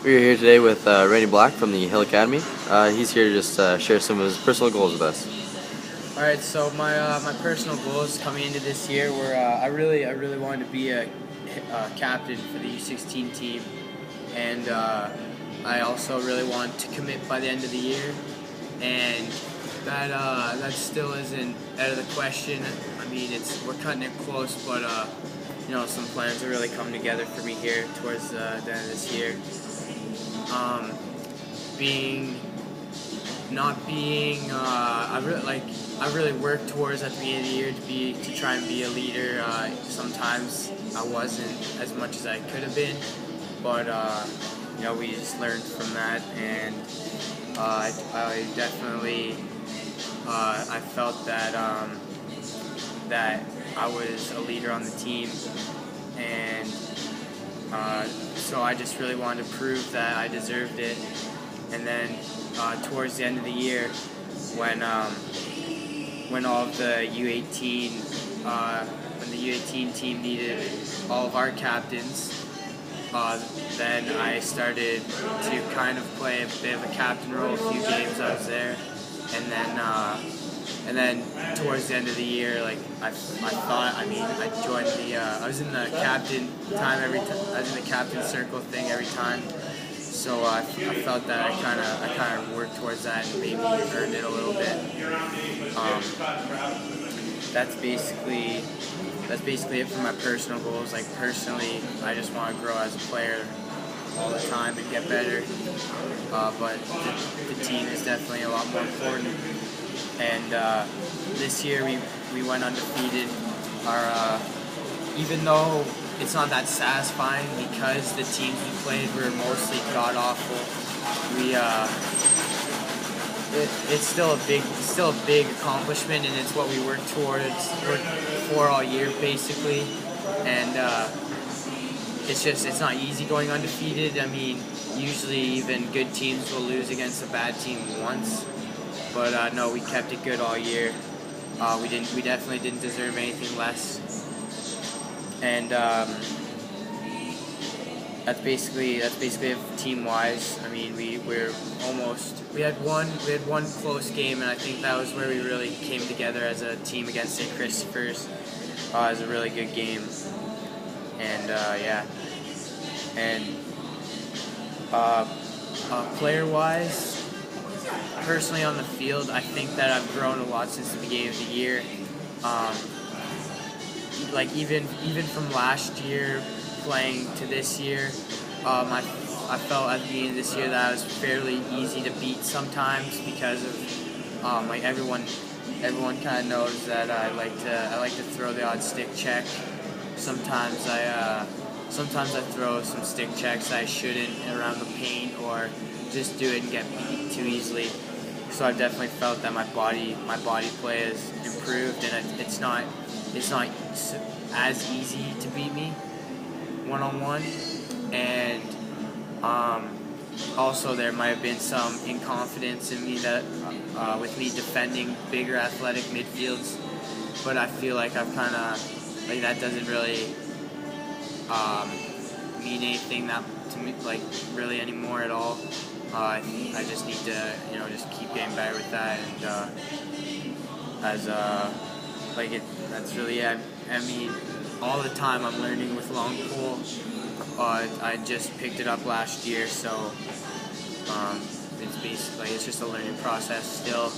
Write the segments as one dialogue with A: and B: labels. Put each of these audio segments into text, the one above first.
A: We're here today with Randy Black from the Hill Academy. He's here to just share some of his personal goals with us.
B: All right, so my personal goals coming into this year were I really wanted to be a captain for the U16 team, and I also really want to commit by the end of the year, and that still isn't out of the question. I mean, we're cutting it close, but some plans are really coming together for me here towards the end of this year. I really worked towards at the beginning of the year to try and be a leader. Sometimes I wasn't as much as I could have been, but we just learned from that, and I definitely I felt that that I was a leader on the team, and so I just really wanted to prove that I deserved it. And then towards the end of the year, when all of the U18 when the U18 team needed all of our captains, then I started to kind of play a bit of a captain role. A few games I was there, and then towards the end of the year, I joined I was in the captain time I was in the captain circle thing every time. So I felt that I kind of worked towards that and maybe earned it a little bit. That's basically it for my personal goals. Like personally, I just want to grow as a player all the time and get better. But the team is definitely a lot more important. And this year we went undefeated. Even though it's not that satisfying because the teams we played were mostly god awful, it's still a big accomplishment, and it's what we worked for all year basically. And it's not easy going undefeated. I mean, usually even good teams will lose against a bad team once, but no, we kept it good all year. We definitely didn't deserve anything less. And that's basically it team-wise. I mean, we had one close game, and I think that was where we really came together as a team against St. Christopher's. It was a really good game, and yeah. And player-wise, personally on the field, I think that I've grown a lot since the beginning of the year. Even from last year playing to this year, I felt at the beginning of this year that I was fairly easy to beat sometimes because of everyone kind of knows that I like to throw the odd stick check. Sometimes I throw some stick checks I shouldn't around the paint, or just do it and get beat too easily. So I've definitely felt that my body play has improved, and it's not as easy to beat me one-on-one. And also there might have been some inconfidence in me that with me defending bigger athletic midfields, but I feel like I've kind of that doesn't really mean anything that to me really anymore at all. I just need to just keep getting better with that, and that's really it. I mean, all the time I'm learning with long pole. I just picked it up last year, so it's just a learning process still.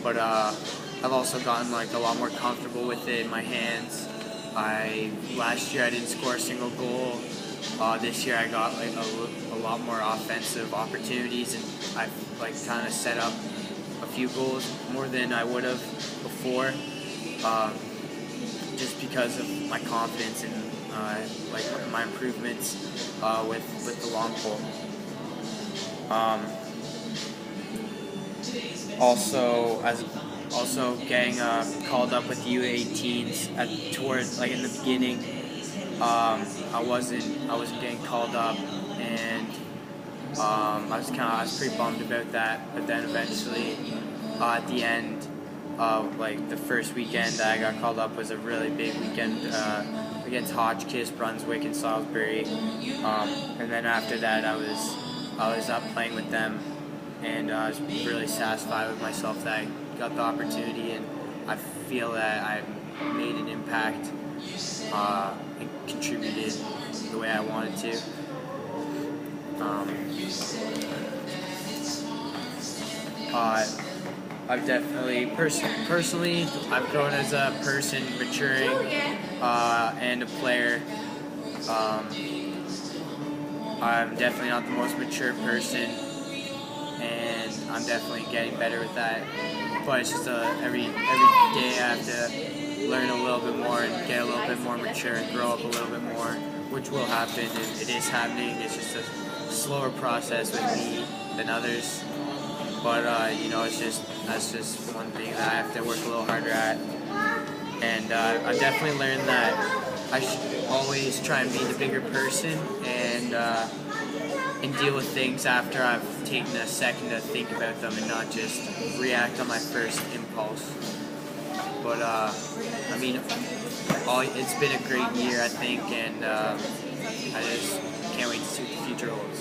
B: But I've also gotten a lot more comfortable with it in my hands. Last year I didn't score a single goal. This year I got a lot more offensive opportunities, and I've kind of set up a few goals more than I would have before, just because of my confidence and my improvements with the long pole. Also getting called up with U18s towards in the beginning. I wasn't getting called up, and I was pretty bummed about that. But then eventually, at the end, the first weekend that I got called up was a really big weekend against Hotchkiss, Brunswick, and Salisbury. And then after that, I I was playing with them, and I was really satisfied with myself that I got the opportunity, and I feel that I made an impact and contributed the way I wanted to. I've definitely, personally, I've grown as a person, maturing, and a player. I'm definitely not the most mature person, and I'm definitely getting better with that. But it's just every day I have to learn a little bit more and get a little bit more mature and grow up a little bit more, which will happen, and it is happening. It's just a slower process with me than others. But that's just one thing that I have to work a little harder at. And I've definitely learned that I should always try and be the bigger person and deal with things after I've taken a second to think about them and not just react on my first impulse. But it's been a great year, I think, and I just can't wait to see what the future holds.